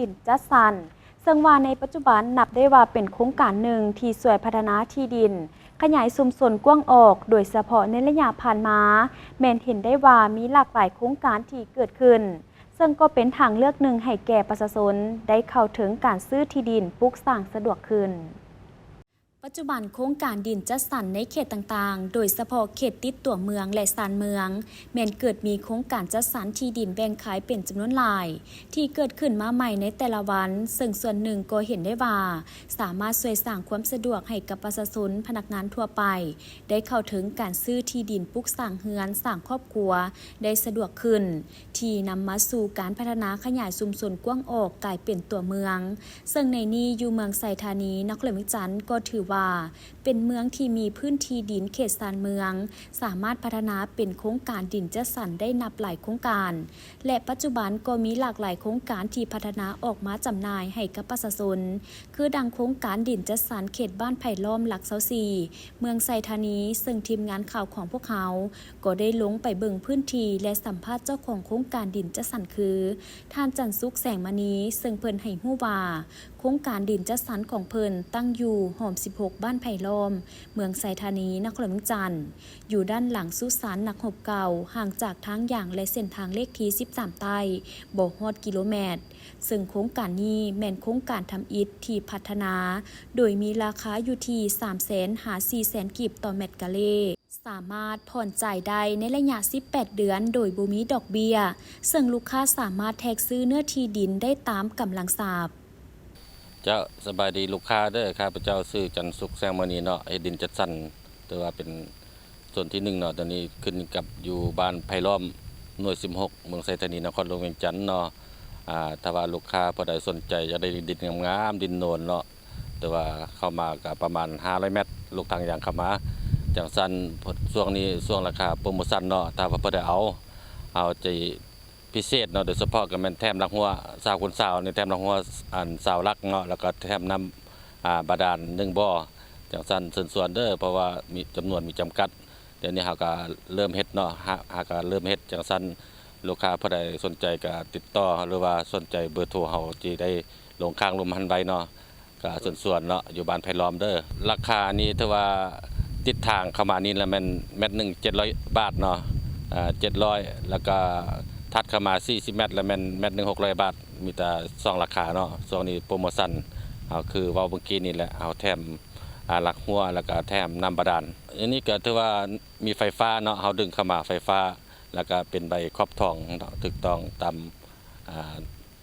ดินจัดสรรซึ่งว่าในปัจจุบันนับได้ว่าเป็นโครงการหนึ่งที่ช่วยพัฒนาที่ดินขยายชุมชนกว้างออกโดยเฉพาะในระยะผ่านมาแม้นเห็นได้ว่ามีหลากหลายโครงการที่เกิดขึ้นซึ่งก็เป็นทางเลือกหนึ่งให้แก่ประชาชนได้เข้าถึงการซื้อที่ดินปลูกสร้างสะดวกขึ้นปัจจุบันโครงการดินจัดสรรในเขตต่างๆโดยเฉพาะเขตติดตัวเมืองและชานเมืองแม้นเกิดมีโครงการจัดสรรที่ดินแบ่งขายเป็นจำนวนหลายที่เกิดขึ้นมาใหม่ในแต่ละวันซึ่งส่วนหนึ่งก็เห็นได้ว่าสามารถช่วยสร้างความสะดวกให้กับประชาชนพนักงานทั่วไปได้เข้าถึงการซื้อที่ดินปลูกสร้างเรือนสร้างครอบครัวได้สะดวกขึ้นที่นำมาสู่การพัฒนาขยายชุมชนกว้างออกกลายเป็นตัวเมืองซึ่งในนี้อยู่เมืองไซธานีนครหลวงจันทร์ก็ถือว่าเป็นเมืองที่มีพื้นที่ดินเขตชานเมืองสามารถพัฒนาเป็นโครงการดินจัดสรรได้นับหลายโครงการและปัจจุบันก็มีหลากหลายโครงการที่พัฒนาออกมาจำหน่ายให้กับประชาชนคือดังโครงการดินจัดสรรเขตบ้านไผ่ล้อมหลักเสาสี่เมืองไซธานีซึ่งทีมงานข่าวของพวกเขาก็ได้ลงไปเบิ่งพื้นที่และสัมภาษณ์เจ้าของโครงการดินจัดสรรคือท่านจันทร์สุขแสงมณีซึ่งเพิ่นให้ฮู้ว่าโครงการดินจัดสรรของเพิ่นตั้งอยู่หอม16บ้านไผ่ล้อมเมืองไซธานีนครหลวงจันทร์อยู่ด้านหลังสุสานนักรบเก่าห่างจากทางอย่างและเส้นทางเลขที่13ใต้บ่ฮอดกิโลเมตรซึ่งโครงการนี้แม่นโครงการทำอิฐที่พัฒนาโดยมีราคาอยู่ที่ 300,000 หา 400,000 กีบต่อเม็ดกะเลสามารถผ่อนจ่ายได้ในระยะ18เดือนโดยบ่มีดอกเบี้ยซึ่งลูกค้าสามารถแทกซื้อเนื้อที่ดินได้ตามกำลังทรัพย์เจ้าสบายดีลูกค้าเด้อข้าพเจ้าชื่อจันทร์สุขแสงมณีเนาะดินจัดสรรแต่ว่าเป็นส่วนที่1เนาะตอนนี้ขึ้นกับอยู่บ้านไผ่ล้อมหน่วย16เมืองไซธานีนครหลวงเวียงจันทน์เนาะถ้าว่าลูกค้าผู้ใดสนใจจะได้ดินงามๆดินโนนเนาะแต่ว่าเข้ามาก็ประมาณ500เมตรลูกทางอย่างเข้ามาจังซั่นช่วงนี้ช่วงราคาโปรโมชั่นเนาะถ้าว่าผู้ใดเอาใจพิเศษเนาะโดยเฉพาะก็แม่นแถมรักหัวสาวคนสาวนี่แถมรักหัวสาวรักเนาะแล้วก็แถมน้ำบาดาล1บ่อจังซั่นส่วนเด้อเพราะว่ามีจำนวนมีจำกัดเดี๋ยวนี้เฮาก็เริ่มเฮ็ดเนาะหาก็เริ่มเฮ็ดจังซั่นลูกค้าผู้ใดสนใจก็ติดต่อหรือว่าสนใจเบอร์โทรเฮาสิได้ลงข้างลมหันไว้เนาะก็ส่วนเนาะอยู่บ้านไผ่ล้อมเด้อราคานี้ถือว่าติดทางเข้ามานี่ละแม่นเม็ดนึง700 บาทเนาะ700แล้วก็ถัดเข้ามา40เมตรแล้วแม่นเม็ดนึง600 บาทมีแต่2ราคาเนาะช่วงนี้โปรโมชั่นเอาคือเว้าเมื่อกี้นี่แหละเอาแถมหลักหัวแล้วก็แถมน้ำบาดาลอันนี้ก็ถือว่ามีไฟฟ้าเนาะเฮาดึงเข้ามาไฟฟ้าแล้วก็เป็นใบครอบทองถูกต้องตาม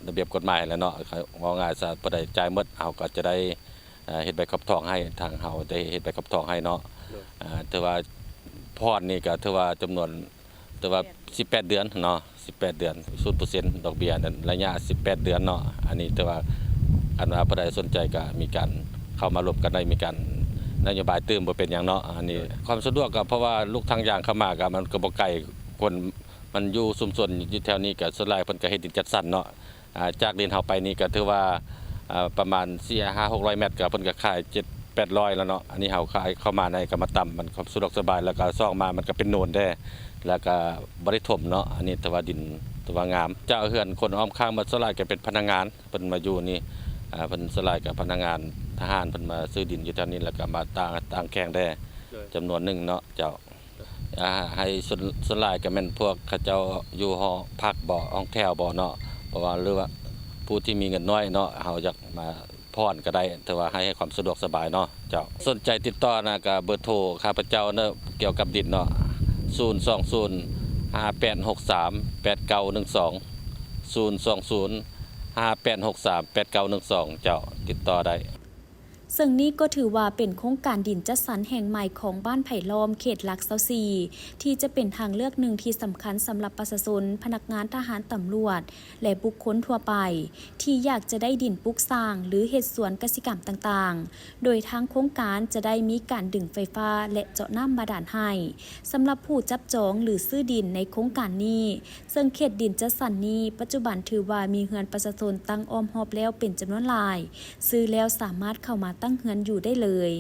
ระเบียบกฎหมายแล้วเนาะว่าง่ายซะบ่ได้จ่ายหมดเฮาก็จะได้เฮ็ดใบครอบทองให้ทางเฮาได้เฮ็ดใบครอบทองให้เนาะถือว่าพรนี่ก็ถือว่าจำนวนถือว่า18เดือนเนาะ18เดือน 0% ดอกเบี้ยนั่นระยะ18เดือนเนาะอันนี้แต่ว่าอันว่าผู้ใดสนใจก็มีการเข้ามารวมกันได้มีการนโยบายเติมบ่เป็นหยังเนาะอันนี้ความสะดวกก็เพราะว่าลูกทางยางเข้ามาก็มันก็บ่ไกลคนมันอยู่ชุมชนอยู่แถวนี้ก็ส่วนหลายเพิ่นก็เฮ็ดดินจัดสรรเนาะจากดินเฮาไปนี่ก็ถือว่าประมาณ4-5-600 เมตรก็เพิ่นก็ขาย700-800แล้วเนาะอันนี้เฮาขายเข้ามาในก็มาต่ำมันสะดวกสบายแล้วก็ซ่องมามันก็เป็นโนนได้แล้วก็บ่ได้ถมเนาะอันนี้แต่ว่าดินแต่ว่างามเจ้าเฮือนคนอ้อมข้างมาส่วนหลายก็เป็นพนักงานเพิ่นมาอยู่นี่เพิ่นส่วนหลายก็พนักงานทหารเพิ่นมาซื้อดินอยู่แถวนี้แล้วก็มาตั้งแข่งได้จำนวนหนึ่งเนาะเจ้าให้ส่วนหลายก็แม่นพวกเขาเจ้าอยู่หอพักบ่ห้องแถวบ่เนาะเพราะว่าหรือว่าผู้ที่มีเงินน้อยเนาะเฮาอยากมาพรก็ได้แต่ว่าให้ความสะดวกสบายเนาะเจ้าสนใจติดต่อนะก็เบอร์โทรข้าพเจ้าเนาะเกี่ยวกับดินเนาะ02058638912 02058638912เจ้าติดต่อได้ซึ่งนี่ก็ถือว่าเป็นโครงการดินจัดสรรแห่งใหม่ของบ้านไผ่ล้อมเขตหลักเสาสี่ที่จะเป็นทางเลือกหนึ่งที่สำคัญสำหรับประชาชนพนักงานทหารตำรวจและบุคคลทั่วไปที่อยากจะได้ดินปลูกสร้างหรือเฮ็ดสวนกสิกรรมต่างๆโดยทางโครงการจะได้มีการดึงไฟฟ้าและเจาะน้ำบาดาลให้สำหรับผู้จับจองหรือซื้อดินในโครงการนี้ซึ่งเขตดินจัดสรรนี้ปัจจุบันถือว่ามีเรือนประชาชนตั้งอ้อมรอบแล้วเป็นจำนวนหลายซื้อแล้วสามารถเข้ามาตั้งเรือนอยู่ได้เลย